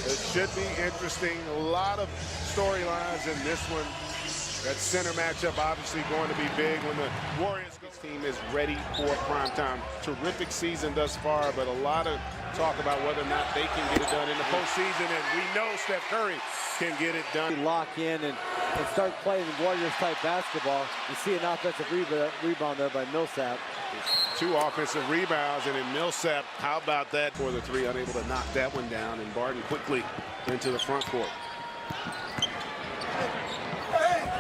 It should be interesting. A lot of storylines in this one. That center matchup obviously going to be big when the Warriors team is ready for prime time. Terrific season thus far, but a lot of talk about whether or not they can get it done in the postseason, and we know Steph Curry can get it done. Lock in and start playing Warriors-type basketball. You see an offensive rebound there by Millsap. 2 offensive rebounds, and then Millsap, how about that for the 3, unable to knock that one down, and Barton quickly into the front court.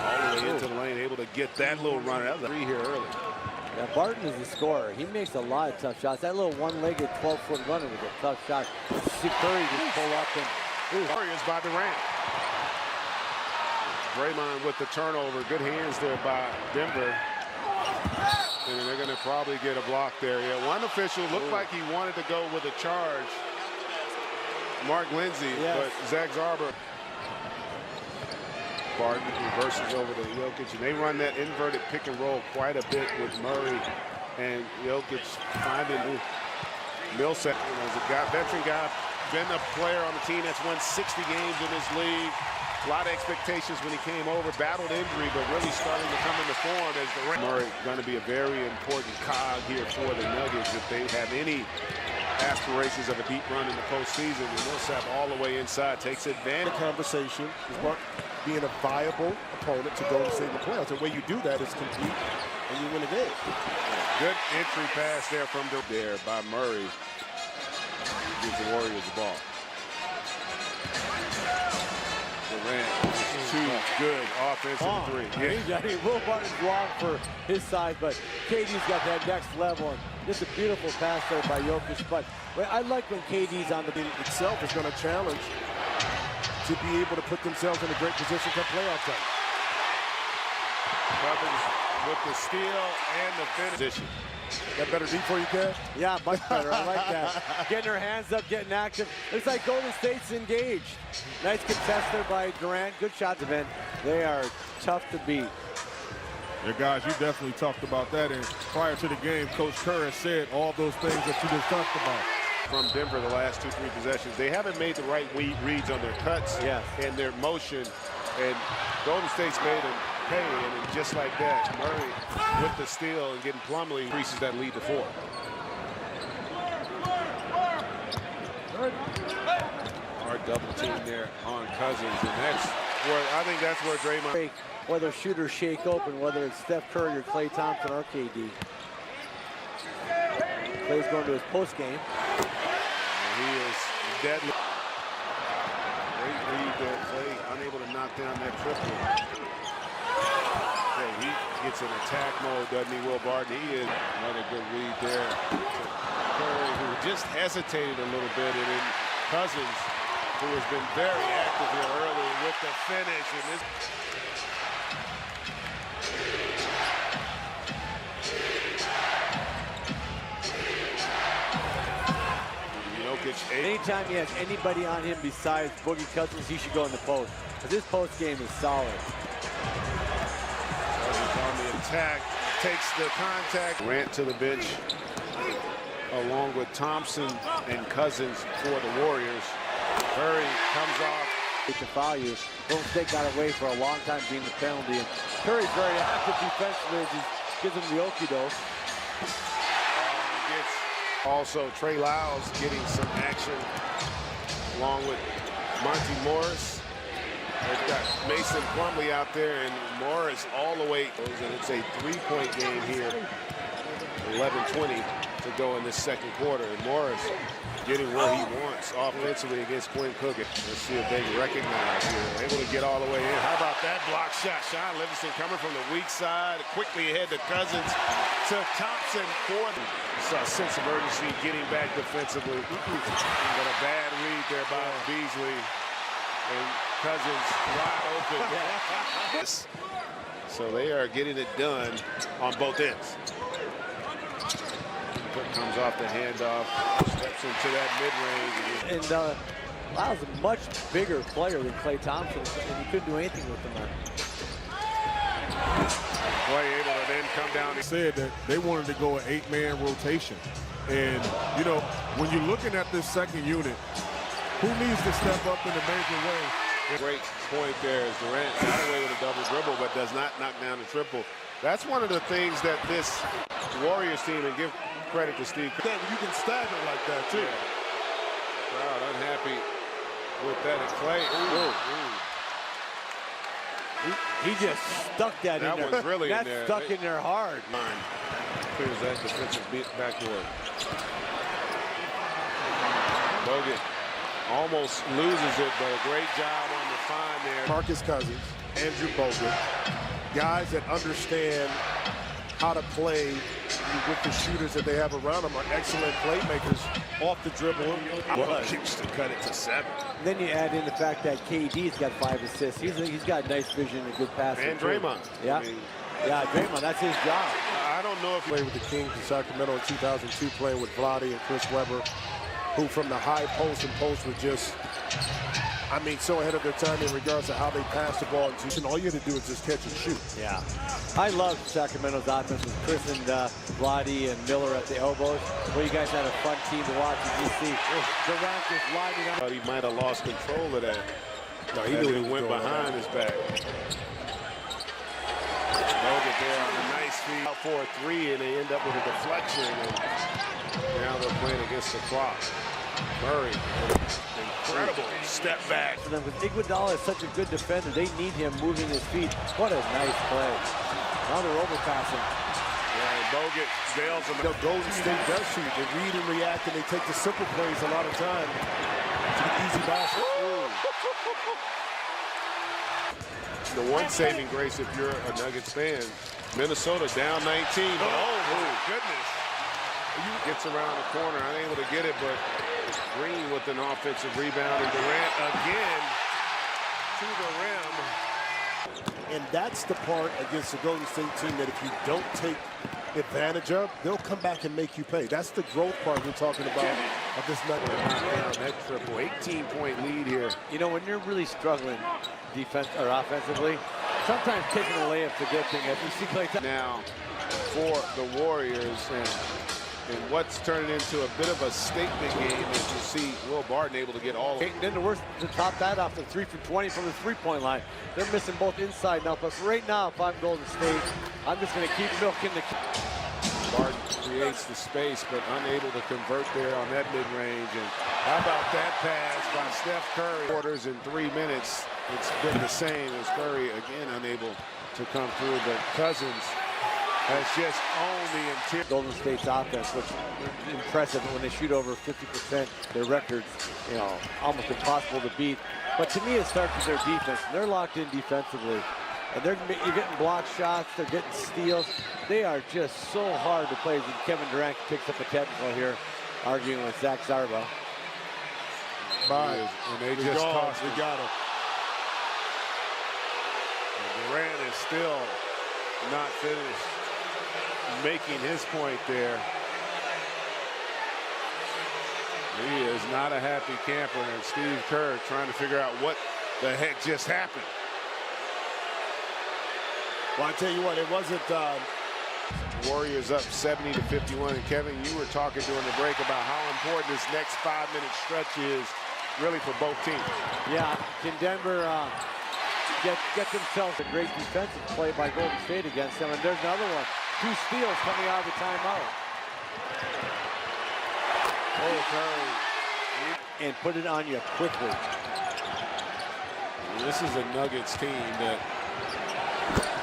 All the way into the lane, able to get that little runner. That was a 3 here early. Yeah, Barton is the scorer. He makes a lot of tough shots. That little one-legged 12-foot runner was a tough shot. See Curry just pull up and... Warriors by Durant. Draymond with the turnover. Good hands there by Denver. And they're going to probably get a block there. Yeah, one official looked like he wanted to go with a charge. Mark Lindsay, yes. But Zach Zarber. Barton reverses over to Jokic, and they run that inverted pick and roll quite a bit with Murray and Jokic finding Millsap. As a veteran guy, been a player on the team that's won 60 games in this league. A lot of expectations when he came over, battled injury, but really starting to come into form as the Murray going to be a very important cog here for the Nuggets if they have any aspirations of a deep run in the postseason. And Millsap all the way inside takes advantage. The conversation is about being a viable opponent to go and save the playoffs. The way you do that is compete and you win a game. Good entry pass there from there by Murray. Gives the Warriors the ball. Durant, 2 good offensive 3. Yeah. I mean, Will Barton's long for his size, but KD's got that next level. And just a beautiful pass there by Jokic. But I like when KD's on the team itself is going to challenge to be able to put themselves in a great position for playoff time. Cousins with the steal and the finish. That better deep for you, Cash? Yeah, much better. I like that. Getting her hands up, getting active. Looks like Golden State's engaged. Nice contest there by Durant. Good shots, Ben. They are tough to beat. Yeah, guys, you definitely talked about that. And prior to the game, Coach Kerr has said all those things that you just talked about. From Denver the last 2-3 possessions, they haven't made the right reads on their cuts and their motion, and Golden State's made them pay, and just like that, Murray with the steal and getting Plumlee increases that lead to 4. Hard double team there on Cousins, and I think that's where Draymond. Whether shooters shake open, whether it's Steph Curry or Klay Thompson or KD. Klay's going to his post game. He is deadly. Great lead there. Klay unable to knock down that triple. Yeah, he gets in attack mode, doesn't he, Will Barton? He is another good read there. Curry, who just hesitated a little bit, and then Cousins, who has been very active here early with the finish. And this. Anytime he has anybody on him besides Boogie Cousins, he should go in the post. Because his post game is solid. Cousins on the attack, takes the contact. Durant to the bench, along with Thompson and Cousins for the Warriors. Curry comes off. To foul you. Golden State got away for a long time being the penalty. And Curry's very active defensively as he gives him the okie-doke. Also, Trey Lyles getting some action along with Monty Morris. They've got Mason Plumlee out there, and Morris all the way. And it's a 3-point game here. 11:20 to go in this second quarter. And Morris getting where he wants offensively against Quinn Cook. Let's see if they recognize here. Able to get all the way in. How about that block shot? Sean Livingston coming from the weak side. Quickly ahead to Cousins. To Thompson for them. Saw a sense of urgency getting back defensively. But a bad read there by Beasley. And Cousins wide open. So they are getting it done on both ends. Comes off the handoff, steps into that mid-range. And Lyles a much bigger player than Klay Thompson, and he couldn't do anything with him. Klay able to then come down. They said that they wanted to go an 8-man rotation. And, you know, when you're looking at this second unit, Who needs to step up in a major way? Great point there as Durant got away with a double dribble, but does not knock down a triple. That's one of the things that this Warriors team, and give credit to Steve Kerr. You can stagger like that, too. Crowd unhappy with that at Clay. He just stuck that in there. That was really in there. That's stuck in there hard. Clears that defensive backboard. Bogut almost loses it, but a great job on the find there. Marcus Cousins, Andrew Bogut, guys that understand how to play with the shooters that they have around them, are excellent playmakers off the dribble. Kicks to cut it to 7. Then you add in the fact that KD's got 5 assists. He's got nice vision and good passing. And Draymond. Yeah. I mean, yeah, Draymond, that's his job. I don't know if he Played with the Kings in Sacramento in 2002, playing with Vlade and Chris Webber, who from the high post and post were just, I mean, so ahead of their time in regards to how they pass the ball. And all you have to do is just catch and shoot. Yeah. I love Sacramento's offense with Chris and Vlade and Miller at the elbows. Well, you guys had a fun team to watch as you see. Durant just lining up. thought he might have lost control of that. No, he As knew it he was went going behind on. his back. Bogut there on a nice feed out for a 3, and they end up with a deflection. And now they're playing against the clock. Murray, incredible step back. For them, because Iguodala is such a good defender, they need him moving his feet. What a nice play. Now they're overpassing. Yeah, and Bogut bails him. The Golden State does shoot. They read and react, and they take the simple plays a lot of time to the easy basket. The one saving grace, if you're a Nuggets fan, Minnesota down 19. Oh, goodness. Gets around the corner, unable to get it, but Green with an offensive rebound, and Durant again to the rim. And that's the part against the Golden State team that if you don't take advantage of, they'll come back and make you pay. That's the growth part we're talking about of this Nugget. Down that triple, 18-point lead here. You know, when you're really struggling defense or offensively, sometimes taking a layup's a good thing. If you see Klay Now for the Warriors, and what's turning into a bit of a statement game as you see Will Barton able to get all of it. then the worst to top that off the 3 for 20 from the three-point line. They're missing both inside and out. But right now, if I'm Golden State, I'm just going to keep milking the. Barton creates the space, but unable to convert there on that mid-range. And how about that pass by Steph Curry? Quarters in 3 minutes. It's been the same as Curry again unable to come through, but Cousins has just owned the interior. Golden State's offense, which is impressive when they shoot over 50%. Their records, you know, almost impossible to beat. But to me, it starts with their defense. They're locked in defensively. And you're getting block shots. They're getting steals. They are just so hard to play. And Kevin Durant picks up a technical here, arguing with Zach Zarba. And they just tossed We got him. And Durant is still not finished making his point there. He is not a happy camper, and Steve Kerr trying to figure out what the heck just happened. Well, I tell you what, it wasn't. Warriors up 70-51, and Kevin, you were talking during the break about how important this next 5-minute stretch is really for both teams. Yeah, can Denver get themselves a great defensive play by Golden State against them? And there's another one. 2 steals coming out of the timeout. Oh, Curry. And put it on you quickly. This is a Nuggets team that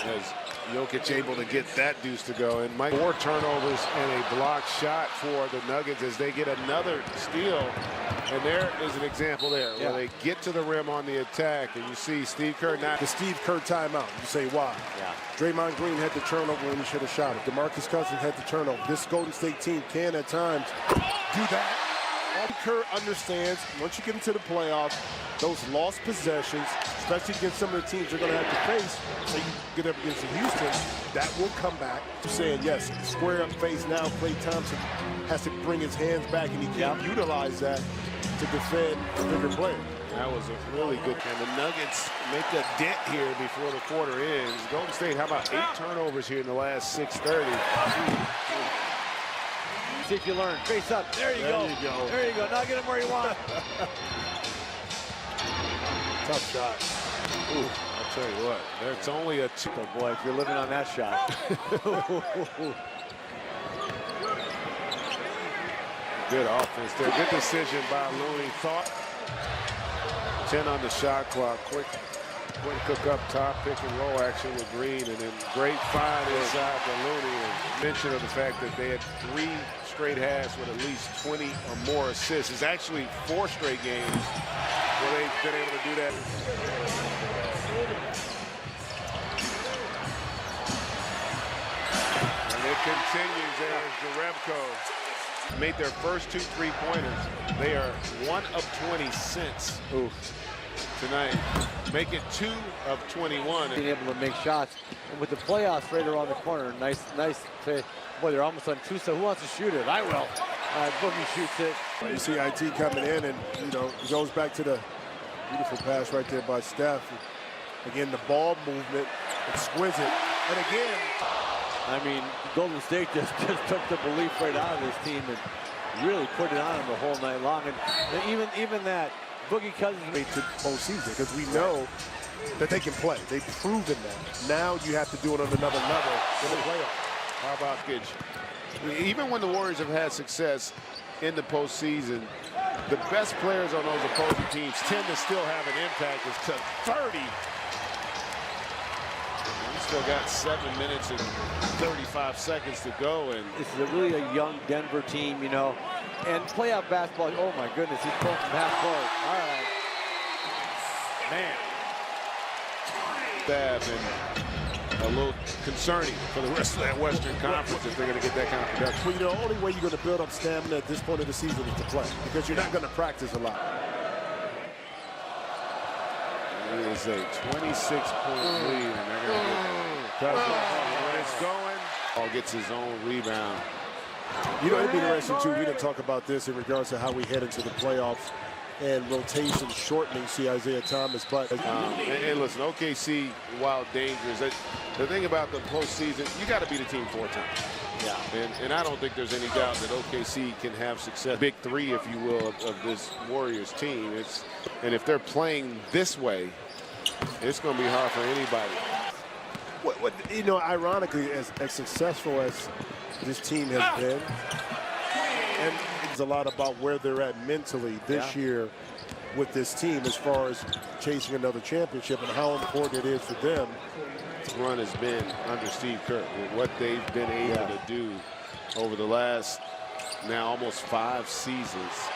has Jokic able to get that deuce to go. And Mike, 4 turnovers and a blocked shot for the Nuggets as they get another steal. And there is an example there where they get to the rim on the attack, and you see Steve Kerr not. The Steve Kerr timeout. You say why? Yeah. Draymond Green had the turnover when he should have shot it. DeMarcus Cousins had the turnover. This Golden State team can at times do that. All Kerr understands, once you get into the playoffs, those lost possessions, especially against some of the teams you're going to have to face, so you get up against Houston, that will come back to saying, yes, square up face now. Klay Thompson has to bring his hands back, and he can't utilize that to defend a bigger player. That was a really good. And the Nuggets make a dent here before the quarter ends. Golden State, how about 8 turnovers here in the last 6:30? See if you learn. Face up. There you go. There you go. There you go. Now get him where you want. Tough shot. Ooh, I'll tell you what, there's only a two. Oh boy, if you're living on that shot. Good offense there. Good decision by Looney. Thought 10 on the shot clock. Quick cook up top, pick and roll action with Green, and then great find inside the Looney. And mention of the fact that they had 3 straight halves with at least 20 or more assists. It's actually 4 straight games where they've been able to do that. And it continues there as Jerebko made their first 2 3-pointers. They are 1 of 20 since tonight. Make it 2 of 21. Being able to make shots. And with the playoffs right around the corner, nice play. Boy, they're almost on 2, so who wants to shoot it? I will. Boogie shoots it. You see IT coming in, and, you know, it goes back to the beautiful pass right there by Steph. Again, the ball movement, exquisite. And again, I mean, Golden State just took the belief right out of this team and really put it on them the whole night long. And even that, Boogie Cousins to postseason, because we know that they can play. They've proven that. Now you have to do it on another level in the playoffs. How about Gidge? Even when the Warriors have had success in the postseason, the best players on those opposing teams tend to still have an impact. It's to 30. We still got 7 minutes and 35 seconds to go. And this is really a young Denver team, you know. And playoff basketball, oh my goodness, he's pulling from half court. All right. Man. Bad and a little concerning for the rest of that Western Conference if they're going to get that kind of production. Well, you know, the only way you're going to build up stamina at this point of the season is to play, because you're not going to practice a lot. It is a 26-point lead, and they're going to get when it's going. Paul gets his own rebound. You know, it'd be interesting, too. We didn't talk about this in regards to how we head into the playoffs and rotation shortening, see Isaiah Thomas. But and listen, OKC, while dangerous, the thing about the postseason, you got to beat a team 4 times. Yeah. And I don't think there's any doubt that OKC can have success. Big 3, if you will, of this Warriors team. And if they're playing this way, it's going to be hard for anybody. You know, ironically, as successful as this team has been, and it's a lot about where they're at mentally this year with this team as far as chasing another championship and how important it is for them. This run has been under Steve Kerr, with what they've been able to do over the last now almost 5 seasons.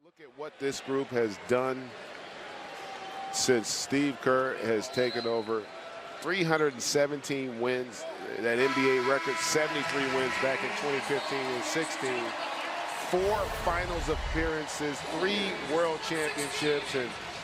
Look at what this group has done since Steve Kerr has taken over. 317 wins, that NBA record, 73 wins back in 2015 and 16. 4 finals appearances, 3 world championships, and